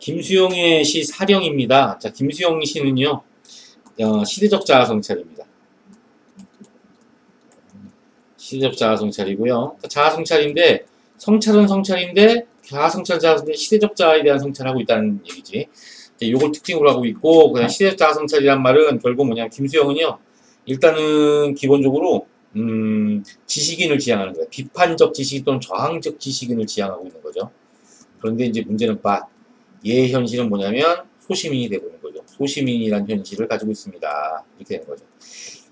김수용의 시 사령입니다. 자, 김수용 시는요, 시대적 자아성찰입니다. 시대적 자아성찰이고요. 자아성찰인데, 성찰은 성찰인데, 자아성찰, 시대적 자아에 대한 성찰을 하고 있다는 얘기지. 요걸 특징으로 하고 있고, 그냥 시대적 자아성찰이란 말은 결국 뭐냐면, 김수용은요, 일단은 기본적으로, 지식인을 지향하는 거예요. 비판적 지식 또는 저항적 지식인을 지향하고 있는 거죠. 그런데 이제 문제는 얘의 현실은 뭐냐면 소시민이 되고 있는 거죠. 소시민이라는 현실을 가지고 있습니다. 이렇게 되는 거죠.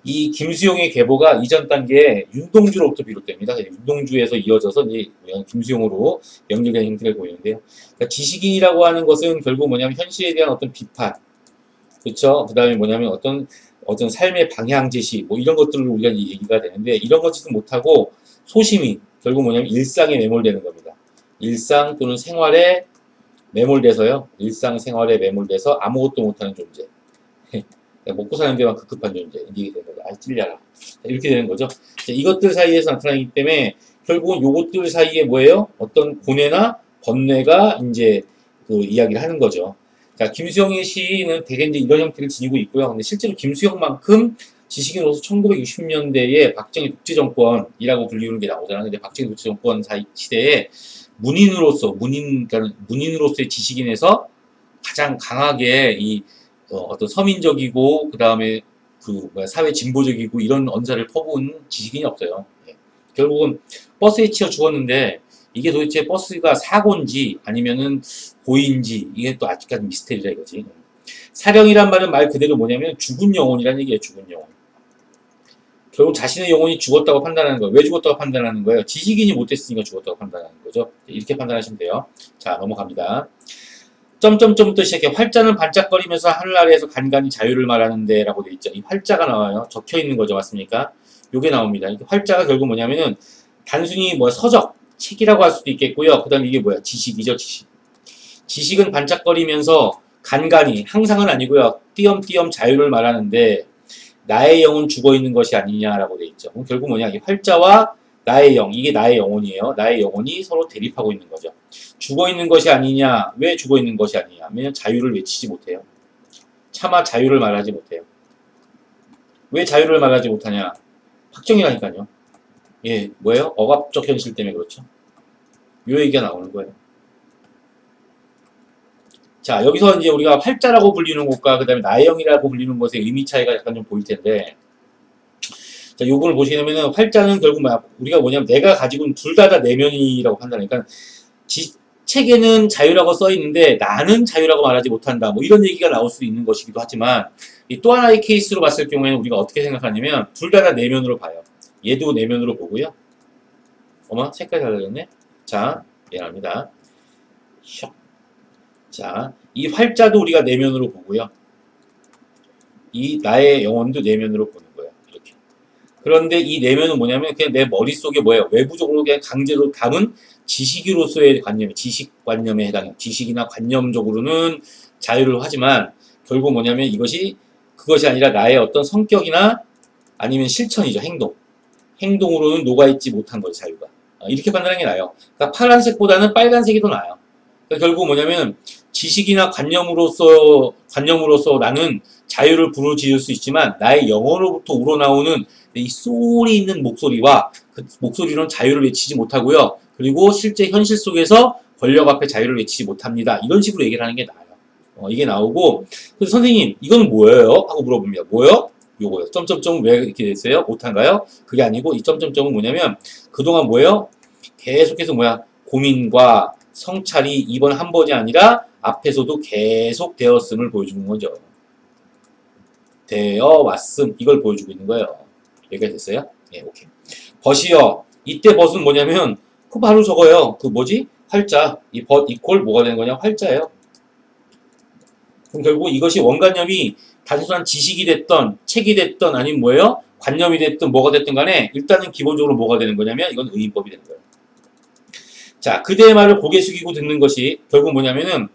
이 김수용의 계보가 이전 단계에 윤동주로부터 비롯됩니다. 윤동주에서 이어져서 이제 김수용으로 연결된 형태를 보이는데요. 그러니까 지식인이라고 하는 것은 결국 뭐냐면 현실에 대한 어떤 비판, 그렇죠? 그 다음에 뭐냐면 어떤 삶의 방향 제시, 뭐 이런 것들을 우리가 얘기가 되는데 이런 것지도 못하고 소시민, 결국 뭐냐면 일상에 매몰되는 겁니다. 일상 또는 생활에 매몰돼서요. 일상생활에 매몰돼서 아무것도 못하는 존재. 먹고 사는 데만 급급한 존재. 이게 되는 거죠. 찔려라. 이렇게 되는 거죠. 이것들 사이에서 나타나기 때문에 결국은 요것들 사이에 뭐예요? 어떤 고뇌나 번뇌가 이제 그 이야기를 하는 거죠. 자, 김수영의 시는 대개 이제 이런 형태를 지니고 있고요. 근데 실제로 김수영만큼 지식인으로서 1960년대에 박정희 독재정권이라고 불리우는 게 나오잖아요. 근데 박정희 독재정권 시대에 문인으로서의 지식인에서 가장 강하게 어떤 서민적이고 그 다음에 사회 진보적이고 이런 언사를 퍼부은 지식인이 없어요. 결국은 버스에 치여 죽었는데 이게 도대체 버스가 사고인지 아니면은 고의인지 이게 또 아직까지 미스테리라 이거지. 사령이란 말은 말 그대로 뭐냐면 죽은 영혼이란 얘기예요. 죽은 영혼. 결국 자신의 영혼이 죽었다고 판단하는 거예요. 왜 죽었다고 판단하는 거예요? 지식인이 못했으니까 죽었다고 판단하는 거죠. 이렇게 판단하시면 돼요. 자, 넘어갑니다. 점점점부터 시작해 활자는 반짝거리면서 하늘 아래에서 간간히 자유를 말하는데 라고 되어 있죠. 이 활자가 나와요. 적혀 있는 거죠. 맞습니까? 요게 나옵니다. 이 활자가 결국 뭐냐면은 단순히 서적, 책이라고 할 수도 있겠고요. 그 다음에 이게 뭐야? 지식이죠. 지식. 지식은 반짝거리면서 간간히, 항상은 아니고요. 띄엄띄엄 자유를 말하는데 나의 영은 죽어있는 것이 아니냐라고 되어 있죠. 그럼 결국 뭐냐? 이 활자와 나의 영, 이게 나의 영혼이에요. 나의 영혼이 서로 대립하고 있는 거죠. 죽어있는 것이 아니냐? 왜 죽어있는 것이 아니냐? 왜냐면 자유를 외치지 못해요. 차마 자유를 말하지 못해요. 왜 자유를 말하지 못하냐? 확정이라니까요. 예, 뭐예요? 억압적 현실 때문에 그렇죠. 요 얘기가 나오는 거예요. 자, 여기서 이제 우리가 활자라고 불리는 것과 그 다음에 나의 영이라고 불리는 것의 의미 차이가 약간 좀 보일 텐데, 자, 요걸 보시면은 활자는 결국 우리가 뭐냐면 내가 가지고 있는 둘 다 내면이라고 판단하니까 책에는 자유라고 써 있는데 나는 자유라고 말하지 못한다. 뭐 이런 얘기가 나올 수 있는 것이기도 하지만 또 하나의 케이스로 봤을 경우에는 우리가 어떻게 생각하냐면 둘 다 내면으로 봐요. 얘도 내면으로 보고요. 어머, 색깔이 달라졌네. 자, 미안합니다. 슉. 자, 이 활자도 우리가 내면으로 보고요. 이 나의 영혼도 내면으로 보는 거예요. 이렇게. 그런데 이 내면은 뭐냐면 그냥 내 머릿속에 뭐예요? 외부적으로 그냥 강제로 담은 지식으로서의 관념, 지식관념에 해당해요. 지식이나 관념적으로는 자유를 하지만 결국 뭐냐면 그것이 아니라 나의 어떤 성격이나 아니면 실천이죠. 행동으로는 녹아있지 못한 거죠. 자유가. 이렇게 판단하는 게 나아요. 그러니까 파란색보다는 빨간색이 더 나아요. 그러니까 결국 뭐냐면 지식이나 관념으로서 나는 자유를 부르짖을 수 있지만 나의 영혼으로부터 우러나오는 이 소울이 있는 목소리와 그 목소리로는 자유를 외치지 못하고요. 그리고 실제 현실 속에서 권력 앞에 자유를 외치지 못합니다. 이런 식으로 얘기를 하는 게 나아요. 이게 나오고 그래서 선생님 이건 뭐예요? 하고 물어봅니다. 뭐요? 요거요. 점점점 왜 이렇게 됐어요? 못한가요? 그게 아니고 이 점점점은 뭐냐면 그동안 뭐예요? 계속해서 고민과 성찰이 이번 한 번이 아니라 앞에서도 계속 되었음을 보여주는 거죠. 되어 왔음 이걸 보여주고 있는 거예요. 여기가 됐어요? 예, 오케이. 벗이요. 이때 벗은 뭐냐면 바로 저거예요. 활자. 이 벗 이퀄 뭐가 되는 거냐? 활자예요. 그럼 결국 이것이 원관념이 단순한 지식이 됐던 책이 됐던 아니면 뭐예요? 관념이 됐든 뭐가 됐든 간에 일단은 기본적으로 뭐가 되는 거냐면 이건 의인법이 되는 거예요. 자, 그대의 말을 고개 숙이고 듣는 것이 결국 뭐냐면은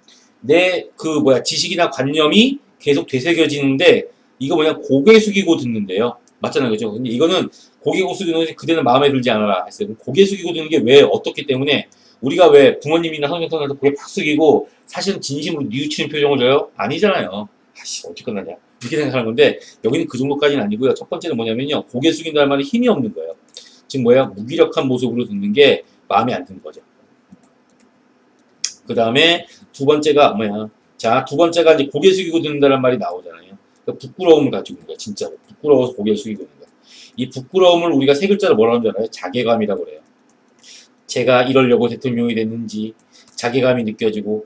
지식이나 관념이 계속 되새겨지는데 이거 고개 숙이고 듣는데요. 맞잖아요. 그죠? 근데 이거는 고개 숙이는 것이 그대는 마음에 들지 않아라 했어요. 고개 숙이고 듣는 게 왜 어떻기 때문에 우리가 왜 부모님이나 선생님한테 고개 팍 숙이고 사실은 진심으로 뉘우치는 표정을 줘요? 아니잖아요. 아씨 어찌 끝나냐 이렇게 생각하는 건데 여기는 그 정도까지는 아니고요. 첫 번째는 뭐냐면요. 고개 숙인다는 말은 힘이 없는 거예요. 지금 뭐야? 무기력한 모습으로 듣는 게 마음에 안 드는 거죠. 그 다음에 두 번째가 뭐야? 자, 두 번째가 이제 고개 숙이고 듣는다는 말이 나오잖아요. 그러니까 부끄러움을 가지고 있는 거야, 진짜로. 부끄러워서 고개를 숙이고 있는 거야. 이 부끄러움을 우리가 세 글자로 뭐라고 하잖아요? 자괴감이라고 그래요. 제가 이러려고 대통령이 됐는지 자괴감이 느껴지고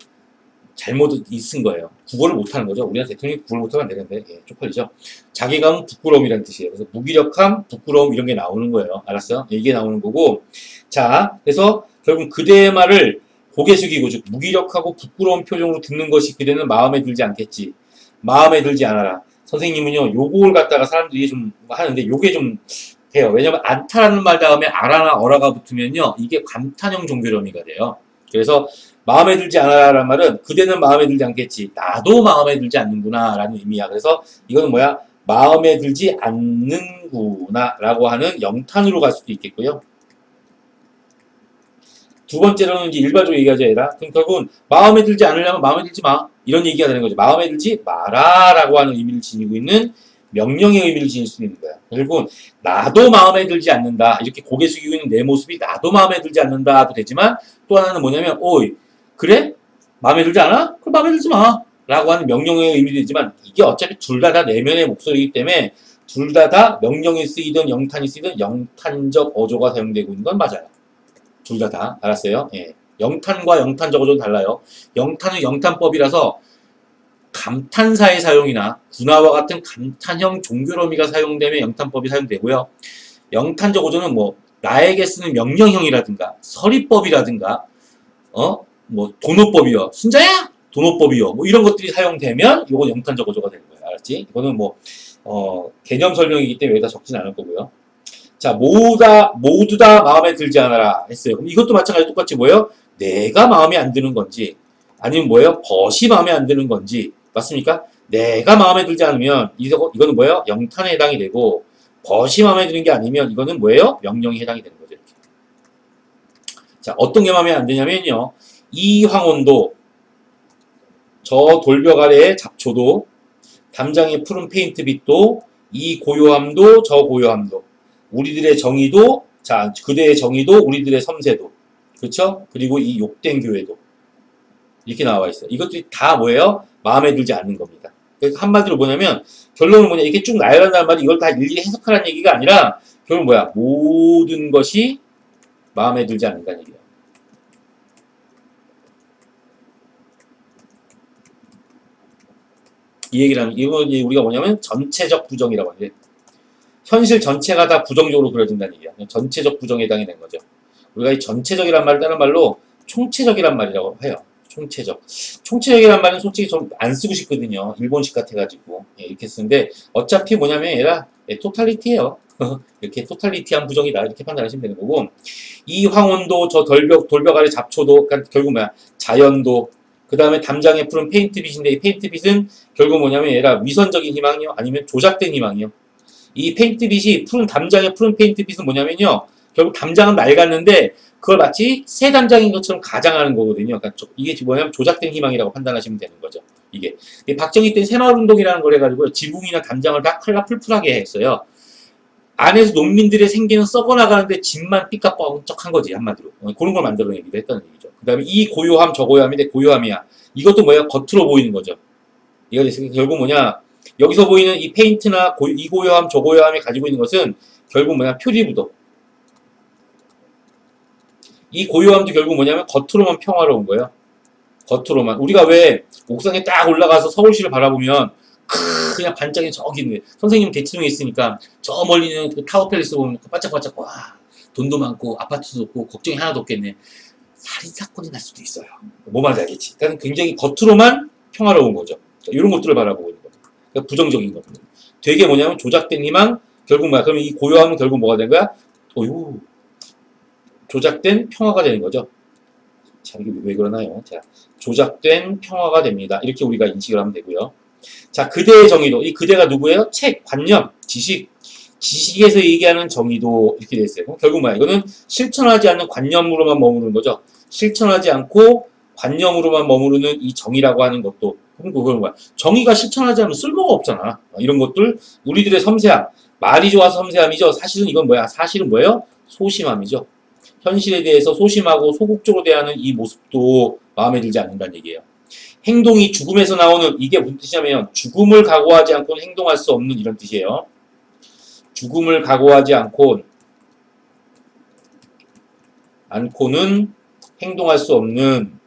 잘못 있은 거예요. 국어를 못하는 거죠. 우리가 대통령이 국어를 못하면 안 되는데 예, 쪽팔리죠. 자괴감은 부끄러움이라는 뜻이에요. 그래서 무기력함, 부끄러움 이런 게 나오는 거예요. 알았어요? 이게 나오는 거고 자, 그래서 결국 그대의 말을 고개 숙이고 즉 무기력하고 부끄러운 표정으로 듣는 것이 그대는 마음에 들지 않겠지. 마음에 들지 않아라. 선생님은요. 요걸 갖다가 사람들이 좀 하는데 요게 좀 돼요. 왜냐면 안타라는 말 다음에 아라나 어라가 붙으면요. 이게 감탄형 종교렴이가 돼요. 그래서 마음에 들지 않아라는 말은 그대는 마음에 들지 않겠지. 나도 마음에 들지 않는구나 라는 의미야. 그래서 이거는 뭐야? 마음에 들지 않는구나 라고 하는 영탄으로 갈 수도 있겠고요. 두 번째로는 이제 일반적으로 얘기하자 얘라. 그럼 결국은 마음에 들지 않으려면 마음에 들지 마. 이런 얘기가 되는 거죠. 마음에 들지 마라 라고 하는 의미를 지니고 있는 명령의 의미를 지닐 수 있는 거야. 결국은 나도 마음에 들지 않는다. 이렇게 고개 숙이고 있는 내 모습이 나도 마음에 들지 않는다도 되지만 또 하나는 뭐냐면 오이 그래? 마음에 들지 않아? 그럼 마음에 들지 마. 라고 하는 명령의 의미도 되지만 이게 어차피 둘 다 내면의 목소리이기 때문에 둘 다 명령이 쓰이든 영탄이 쓰이든 영탄적 어조가 사용되고 있는 건 맞아요. 둘 다. 알았어요? 예. 영탄과 영탄적 어조는 달라요. 영탄은 영탄법이라서 감탄사의 사용이나 군화와 같은 감탄형 종교로미가 사용되면 영탄법이 사용되고요. 영탄적 어조는 뭐 나에게 쓰는 명령형이라든가 서리법이라든가 뭐 도노법이요. 순자야! 도노법이요. 뭐 이런 것들이 사용되면 이건 영탄적 어조가 되는 거예요. 알았지? 이거는 뭐 개념 설명이기 때문에 여기다 적진 않을 거고요. 자, 모두 다 마음에 들지 않아라 했어요. 그럼 이것도 마찬가지로 똑같이 뭐예요? 내가 마음에 안 드는 건지 아니면 뭐예요? 벗이 마음에 안 드는 건지 맞습니까? 내가 마음에 들지 않으면 이거는 뭐예요? 영탄에 해당이 되고 벗이 마음에 드는 게 아니면 이거는 뭐예요? 명령에 해당이 되는 거죠. 이렇게. 자, 어떤 게 마음에 안 드냐면요. 이 황혼도 저 돌벽 아래의 잡초도 담장의 푸른 페인트빛도 이 고요함도 저 고요함도 우리들의 정의도 자 그대의 정의도 우리들의 섬세도 그렇죠? 그리고 이 욕된 교회도 이렇게 나와 있어요. 이것들이 다 뭐예요? 마음에 들지 않는 겁니다. 그래서 한마디로 뭐냐면 결론은 뭐냐 이게 쭉 나열한다는 말이 이걸 다 일일이 해석하라는 얘기가 아니라 결론 뭐야? 모든 것이 마음에 들지 않는다는 얘기예요. 이 얘기를 하면 이거 우리가 뭐냐면 전체적 부정이라고 하는데 현실 전체가 다 부정적으로 그려진다는 얘기야. 전체적 부정에 해당이 된 거죠. 우리가 이 전체적이란 말을 다른 말로 총체적이란 말이라고 해요. 총체적. 총체적이란 말은 솔직히 좀 안 쓰고 싶거든요. 일본식 같아가지고. 예, 이렇게 쓰는데 어차피 뭐냐면 얘가 토탈리티예요. 이렇게 토탈리티한 부정이다. 이렇게 판단하시면 되는 거고 이 황혼도 저 돌벽 아래 잡초도 그러니까 결국 뭐야 자연도 그 다음에 담장에 푸른 페인트빛인데 이 페인트빛은 결국 뭐냐면 얘가 위선적인 희망이요. 아니면 조작된 희망이요. 이 페인트빛이 담장의 푸른 페인트빛은 뭐냐면요. 결국 담장은 낡았는데 그걸 마치 새 담장인 것처럼 가장하는 거거든요. 그러니까 이게 뭐냐면 조작된 희망이라고 판단하시면 되는 거죠. 이게 박정희 때 새마을운동이라는 걸 해가지고 지붕이나 담장을 다 칼라 풀풀하게 했어요. 안에서 농민들의 생계는 썩어나가는데 집만 삐까뻔쩍한 거지 한마디로. 그런 걸 만들어내기도 했다는 얘기죠. 그 다음에 이 고요함 저 고요함인데 고요함이야. 이것도 뭐야? 겉으로 보이는 거죠. 이거 결국 뭐냐? 여기서 보이는 이 페인트나 이 고요함 저 고요함이 가지고 있는 것은 결국 뭐냐? 표리부도. 이 고요함도 결국 뭐냐면 겉으로만 평화로운 거예요. 겉으로만. 우리가 왜 옥상에 딱 올라가서 서울시를 바라보면 그냥 반짝이 저기 있는데 선생님 대치동에 있으니까 저 멀리 있는 그 타워팰리스 보면 반짝반짝 와 돈도 많고 아파트도 없고 걱정이 하나도 없겠네. 살인사건이 날 수도 있어요. 뭐 말인지 알겠지? 그러니까 굉장히 겉으로만 평화로운 거죠. 그러니까 이런 것들을 바라보고 있는 거죠. 그러니까 부정적인 거거든요. 되게 뭐냐면 조작된 희망 결국 뭐야? 그러면 이 고요함은 결국 뭐가 된 거야? 조작된 평화가 되는 거죠. 자, 이게 왜 그러나요? 자, 조작된 평화가 됩니다. 이렇게 우리가 인식을 하면 되고요. 자, 그대의 정의도. 이 그대가 누구예요? 책, 관념, 지식. 지식에서 얘기하는 정의도 이렇게 돼 있어요. 결국 뭐야? 이거는 실천하지 않는 관념으로만 머무르는 거죠. 실천하지 않고 관념으로만 머무르는 이 정의라고 하는 것도, 그럼 그건 뭐야? 정의가 실천하지 않으면 쓸모가 없잖아. 이런 것들, 우리들의 섬세함, 말이 좋아서 섬세함이죠. 사실은 이건 뭐야? 사실은 뭐예요? 소심함이죠. 현실에 대해서 소심하고 소극적으로 대하는 이 모습도 마음에 들지 않는다는 얘기예요. 행동이 죽음에서 나오는, 이게 무슨 뜻이냐면 죽음을 각오하지 않고는 행동할 수 없는 이런 뜻이에요. 죽음을 각오하지 않고는 행동할 수 없는,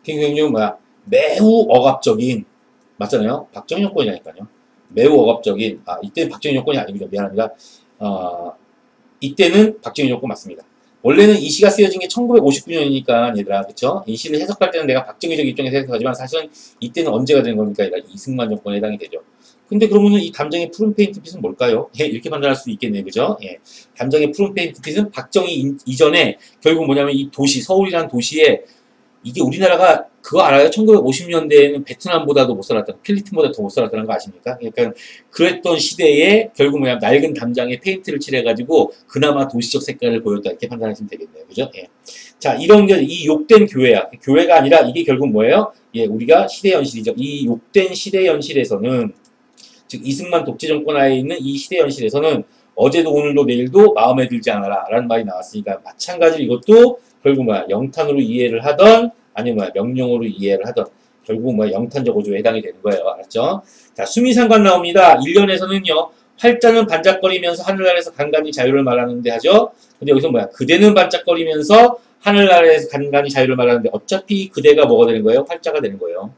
행동은 뭐야? 매우 억압적인, 맞잖아요? 박정희 정권이라니까요. 매우 억압적인, 이때는 박정희 정권이 아닙니다. 미안합니다. 이때는 박정희 정권 맞습니다. 원래는 이 시가 쓰여진 게 1959년이니까 얘들아, 그쵸? 이 시를 해석할 때는 내가 박정희적 입장에서 해석하지만 사실은 이때는 언제가 된 겁니까? 얘들아, 이승만 정권에 해당이 되죠. 근데 그러면은 이 담장의 푸른 페인트빛은 뭘까요? 예, 이렇게 판단할 수도 있겠네요. 그죠? 예. 담장의 푸른 페인트빛은 박정희 이전에 결국 뭐냐면 이 도시, 서울이라는 도시에, 이게 우리나라가 그거 알아요? 1950년대에는 베트남보다도 못 살았다는, 필리핀보다 더 못 살았다는 거 아십니까? 그러니까 그랬던 시대에 결국 뭐냐, 낡은 담장에 페인트를 칠해가지고 그나마 도시적 색깔을 보였다, 이렇게 판단하시면 되겠네요. 그죠? 예. 자, 이런 게 이 욕된 교회야. 교회가 아니라 이게 결국 뭐예요? 예, 우리가 시대연실이죠. 이 욕된 시대연실에서는, 즉 이승만 독재 정권 하에 있는 이 시대연실에서는 어제도 오늘도 내일도 마음에 들지 않아라 라는 말이 나왔으니까 마찬가지로 이것도 결국 뭐야, 영탄으로 이해를 하던 아니면 뭐야, 명령어로 이해를 하던 결국 뭐야, 영탄적 어조에 해당이 되는 거예요. 알았죠? 자, 수미상관 나옵니다. 1년에서는요 활자는 반짝거리면서 하늘나라에서 간간히 자유를 말하는데 하죠. 근데 여기서 뭐야, 그대는 반짝거리면서 하늘나라에서 간간히 자유를 말하는데 어차피 그대가 뭐가 되는 거예요? 활자가 되는 거예요.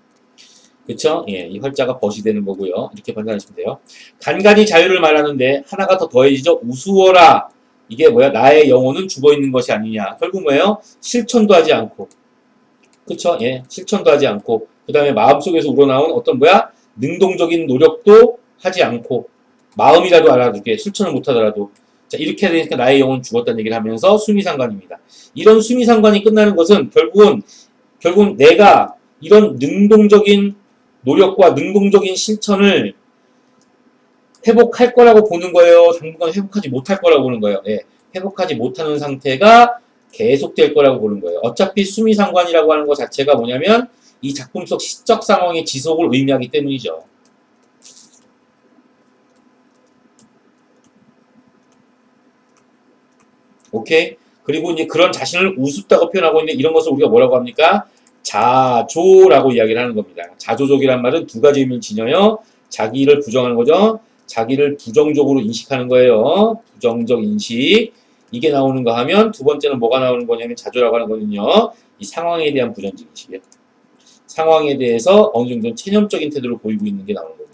그쵸? 예, 이 활자가 벗이 되는 거고요. 이렇게 판단하시면 돼요. 간간히 자유를 말하는데 하나가 더 더해지죠. 우스워라. 이게 뭐야? 나의 영혼은 죽어있는 것이 아니냐. 결국 뭐예요? 실천도 하지 않고. 그쵸? 예, 실천도 하지 않고. 그 다음에 마음속에서 우러나온 어떤 뭐야? 능동적인 노력도 하지 않고. 마음이라도 알아두게. 실천을 못하더라도. 자, 이렇게 되니까 나의 영혼은 죽었다는 얘기를 하면서 수미상관입니다. 이런 수미상관이 끝나는 것은 결국은 내가 이런 능동적인 노력과 능동적인 실천을 회복할 거라고 보는 거예요? 당분간 회복하지 못할 거라고 보는 거예요? 예, 회복하지 못하는 상태가 계속될 거라고 보는 거예요. 어차피 수미상관이라고 하는 것 자체가 뭐냐면 이 작품 속 시적 상황의 지속을 의미하기 때문이죠. 오케이? 그리고 이제 그런 자신을 우습다고 표현하고 있는 이런 것을 우리가 뭐라고 합니까? 자조라고 이야기를 하는 겁니다. 자조적이란 말은 두 가지 의미를 지녀요. 자기를 부정하는 거죠. 자기를 부정적으로 인식하는 거예요. 부정적 인식. 이게 나오는 거 하면 두 번째는 뭐가 나오는 거냐면 자조라고 하는 거는요. 이 상황에 대한 부정적 인식이에요. 상황에 대해서 어느 정도 체념적인 태도를 보이고 있는 게 나오는 겁니다.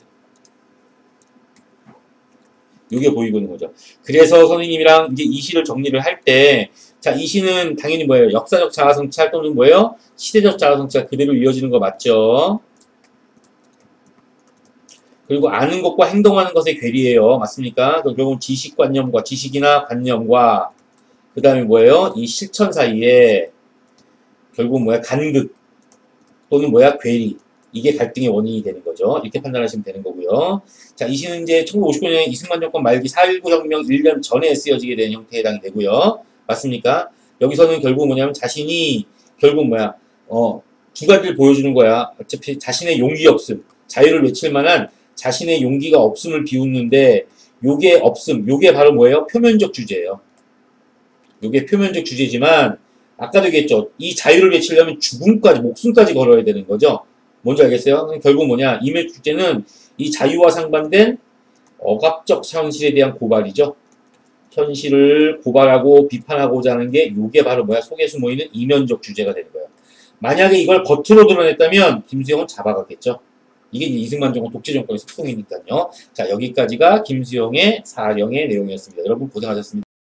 이게 보이고 있는 거죠. 그래서 선생님이랑 이제 이 시를 정리를 할 때, 자, 이 시는 당연히 뭐예요? 역사적 자아성찰 또는 뭐예요? 시대적 자아성찰 그대로 이어지는 거 맞죠? 그리고 아는 것과 행동하는 것의 괴리예요. 맞습니까? 결국은 지식관념과 지식이나 관념과 그 다음에 뭐예요? 이 실천 사이에 결국 뭐야? 간극 또는 뭐야? 괴리. 이게 갈등의 원인이 되는 거죠. 이렇게 판단하시면 되는 거고요. 자, 이 시는 이제 1959년에 이승만 정권 말기 4.19 혁명 1년 전에 쓰여지게 된 형태에 해당이 되고요. 맞습니까? 여기서는 결국 뭐냐면 자신이 결국 뭐야? 두 가지를 보여주는 거야. 어차피 자신의 용기 없음, 자유를 외칠 만한 자신의 용기가 없음을 비웃는데 요게 없음, 요게 바로 뭐예요? 표면적 주제예요. 요게 표면적 주제지만 아까도 얘기했죠. 이 자유를 외치려면 죽음까지, 목숨까지 걸어야 되는 거죠. 뭔지 알겠어요? 결국 뭐냐? 이메 주제는 이 자유와 상반된 억압적 현실에 대한 고발이죠. 현실을 고발하고 비판하고자 하는 게 요게 바로 뭐야? 속에 숨어있는 이면적 주제가 되는 거예요. 만약에 이걸 겉으로 드러냈다면 김수영은 잡아갔겠죠. 이게 이승만 정권 독재 정권의 속성이니까요. 자, 여기까지가 김수영의 사령의 내용이었습니다. 여러분 고생하셨습니다.